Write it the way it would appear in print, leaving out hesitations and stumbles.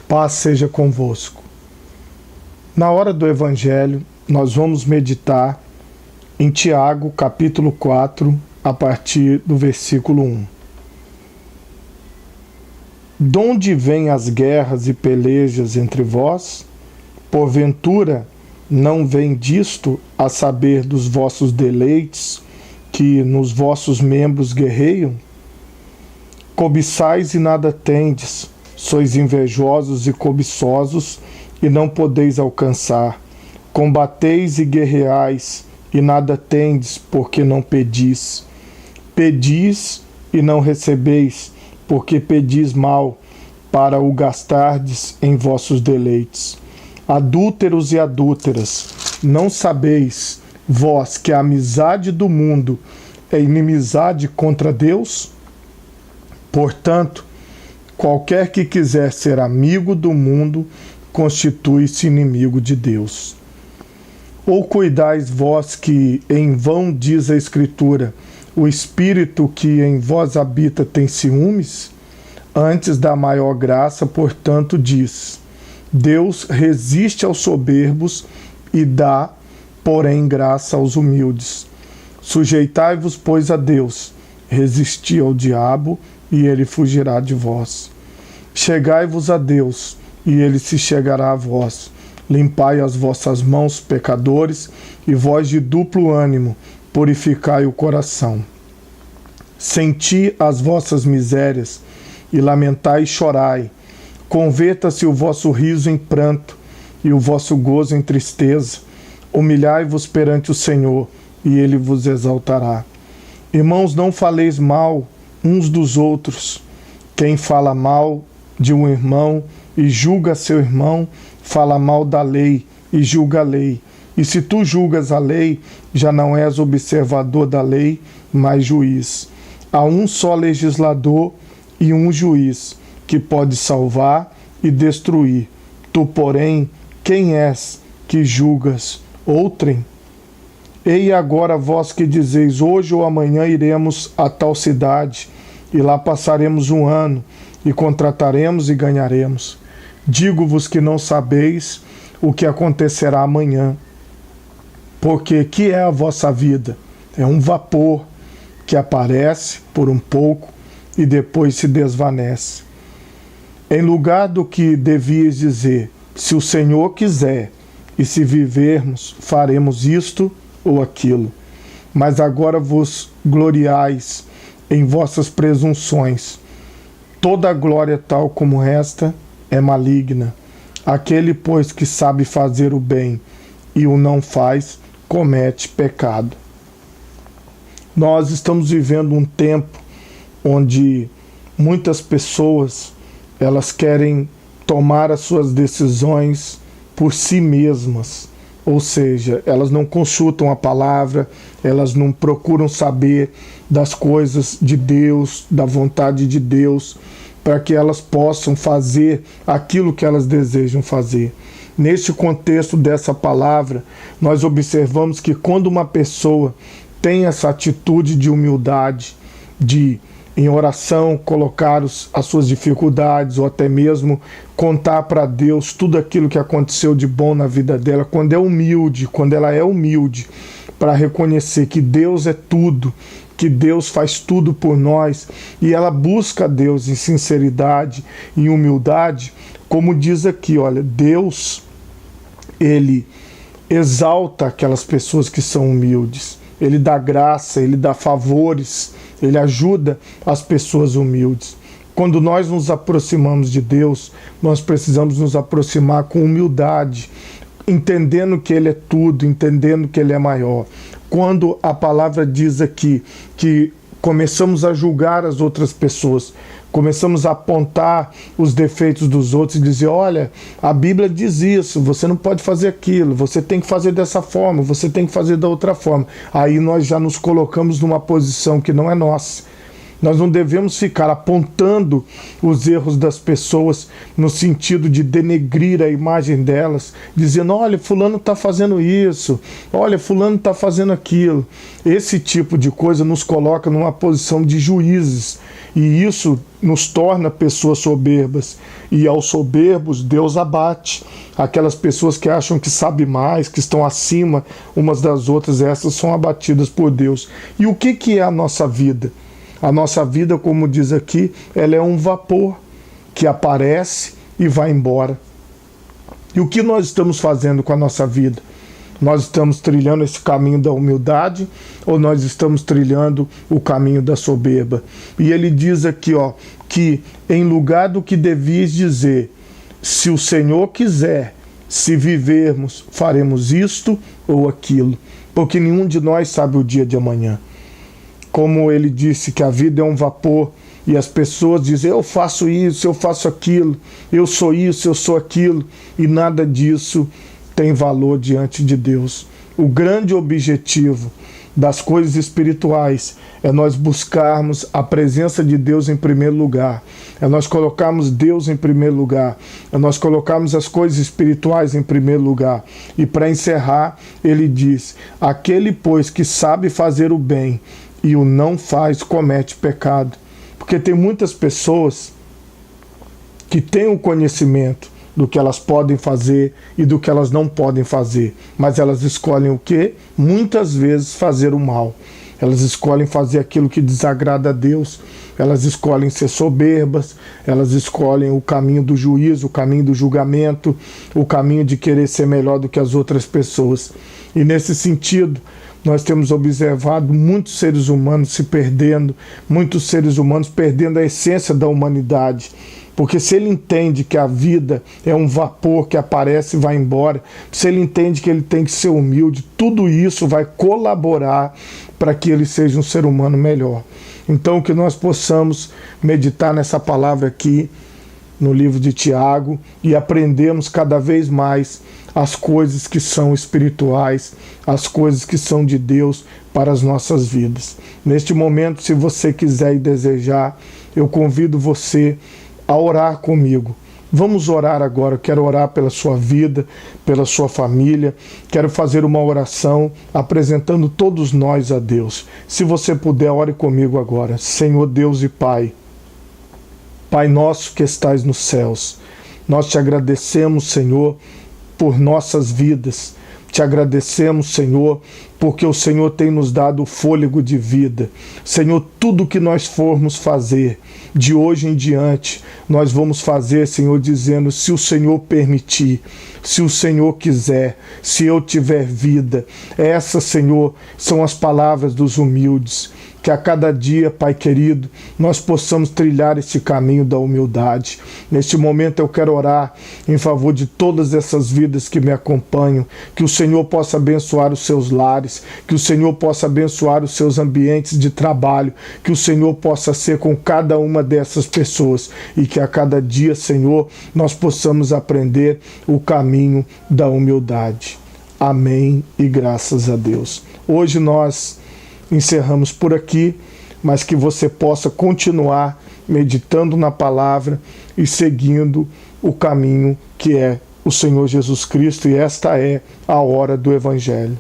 Paz seja convosco. Na hora do Evangelho, nós vamos meditar em Tiago, capítulo 4, a partir do versículo 1. Donde vêm as guerras e pelejas entre vós? Porventura, não vem disto, a saber dos vossos deleites, que nos vossos membros guerreiam? Cobiçais e nada tendes, sois invejosos e cobiçosos, e não podeis alcançar. Combateis e guerreais, e nada tendes, porque não pedis. Pedis e não recebeis, porque pedis mal, para o gastardes em vossos deleites. Adúlteros e adúlteras, não sabeis, vós, que a amizade do mundo é inimizade contra Deus? Portanto, qualquer que quiser ser amigo do mundo, constitui-se inimigo de Deus. Ou cuidais vós que em vão diz a Escritura, o Espírito que em vós habita tem ciúmes? Antes da maior graça, portanto, diz, Deus resiste aos soberbos e dá, porém, graça aos humildes. Sujeitai-vos, pois, a Deus, resisti ao diabo, e ele fugirá de vós. Chegai-vos a Deus, e ele se chegará a vós. Limpai as vossas mãos, pecadores, e vós de duplo ânimo, purificai o coração. Senti as vossas misérias, e lamentai e chorai. Converta-se o vosso riso em pranto, e o vosso gozo em tristeza. Humilhai-vos perante o Senhor, e ele vos exaltará. Irmãos, não faleis mal uns dos outros. Quem fala mal de um irmão e julga seu irmão, fala mal da lei e julga a lei. E se tu julgas a lei, já não és observador da lei, mas juiz. Há um só legislador e um juiz, que pode salvar e destruir. Tu, porém, quem és que julgas outrem? Ei agora vós que dizeis, hoje ou amanhã iremos a tal cidade, e lá passaremos um ano, e contrataremos e ganharemos. Digo-vos que não sabeis o que acontecerá amanhã. Porque que é a vossa vida? É um vapor que aparece por um pouco e depois se desvanece. Em lugar do que devias dizer, se o Senhor quiser, e se vivermos, faremos isto ou aquilo. Mas agora vos gloriais em vossas presunções. Toda glória tal como esta é maligna. Aquele, pois, que sabe fazer o bem e o não faz, comete pecado. Nós estamos vivendo um tempo onde muitas pessoas elas querem tomar as suas decisões por si mesmas. Ou seja, elas não consultam a palavra, elas não procuram saber das coisas de Deus, da vontade de Deus, para que elas possam fazer aquilo que elas desejam fazer. Neste contexto dessa palavra, nós observamos que quando uma pessoa tem essa atitude de humildade, de em oração colocar as suas dificuldades ou até mesmo contar para Deus tudo aquilo que aconteceu de bom na vida dela, quando ela é humilde para reconhecer que Deus é tudo, que Deus faz tudo por nós, e ela busca a Deus em sinceridade, em humildade, como diz aqui, olha, Deus, ele exalta aquelas pessoas que são humildes, ele dá graça, ele dá favores, ele ajuda as pessoas humildes. Quando nós nos aproximamos de Deus, nós precisamos nos aproximar com humildade, entendendo que Ele é tudo, entendendo que Ele é maior. Quando a palavra diz aqui que começamos a julgar as outras pessoas, começamos a apontar os defeitos dos outros e dizer, olha, a Bíblia diz isso, você não pode fazer aquilo, você tem que fazer dessa forma, você tem que fazer da outra forma. Aí nós já nos colocamos numa posição que não é nossa. Nós não devemos ficar apontando os erros das pessoas no sentido de denegrir a imagem delas, dizendo: olha, fulano está fazendo isso, olha, fulano está fazendo aquilo. Esse tipo de coisa nos coloca numa posição de juízes, e isso nos torna pessoas soberbas. E aos soberbos Deus abate. Aquelas pessoas que acham que sabem mais, que estão acima umas das outras, essas são abatidas por Deus. E o que é a nossa vida? A nossa vida, como diz aqui, ela é um vapor que aparece e vai embora. E o que nós estamos fazendo com a nossa vida? Nós estamos trilhando esse caminho da humildade ou nós estamos trilhando o caminho da soberba? E ele diz aqui, que em lugar do que devias dizer, se o Senhor quiser, se vivermos, faremos isto ou aquilo, porque nenhum de nós sabe o dia de amanhã. Como ele disse que a vida é um vapor, e as pessoas dizem: eu faço isso, eu faço aquilo, eu sou isso, eu sou aquilo, e nada disso tem valor diante de Deus. O grande objetivo das coisas espirituais é nós buscarmos a presença de Deus em primeiro lugar, é nós colocarmos Deus em primeiro lugar, é nós colocarmos as coisas espirituais em primeiro lugar. E para encerrar, ele diz: aquele, pois, que sabe fazer o bem e o não faz, comete pecado. Porque tem muitas pessoas que têm o conhecimento do que elas podem fazer e do que elas não podem fazer, mas elas escolhem o quê? Muitas vezes fazer o mal. Elas escolhem fazer aquilo que desagrada a Deus, elas escolhem ser soberbas, elas escolhem o caminho do juízo, o caminho do julgamento, o caminho de querer ser melhor do que as outras pessoas. E nesse sentido, nós temos observado muitos seres humanos se perdendo, muitos seres humanos perdendo a essência da humanidade. Porque se ele entende que a vida é um vapor que aparece e vai embora, se ele entende que ele tem que ser humilde, tudo isso vai colaborar para que ele seja um ser humano melhor. Então, que nós possamos meditar nessa palavra aqui, no livro de Tiago, e aprendemos cada vez mais as coisas que são espirituais, as coisas que são de Deus para as nossas vidas. Neste momento, se você quiser e desejar, eu convido você a orar comigo. Vamos orar agora. Eu quero orar pela sua vida, pela sua família. Quero fazer uma oração apresentando todos nós a Deus. Se você puder, ore comigo agora. Senhor Deus e Pai, Pai nosso que estais nos céus, nós te agradecemos, Senhor, por nossas vidas. Te agradecemos, Senhor, porque o Senhor tem nos dado o fôlego de vida. Senhor, tudo que nós formos fazer, de hoje em diante, nós vamos fazer, Senhor, dizendo: se o Senhor permitir, se o Senhor quiser, se eu tiver vida. Essas, Senhor, são as palavras dos humildes. Que a cada dia, Pai querido, nós possamos trilhar este caminho da humildade. Neste momento eu quero orar em favor de todas essas vidas que me acompanham, que o Senhor possa abençoar os seus lares, que o Senhor possa abençoar os seus ambientes de trabalho, que o Senhor possa ser com cada uma dessas pessoas e que a cada dia, Senhor, nós possamos aprender o caminho da humildade. Amém e graças a Deus. Hoje nós encerramos por aqui, mas que você possa continuar meditando na palavra e seguindo o caminho que é o Senhor Jesus Cristo, e esta é a hora do Evangelho.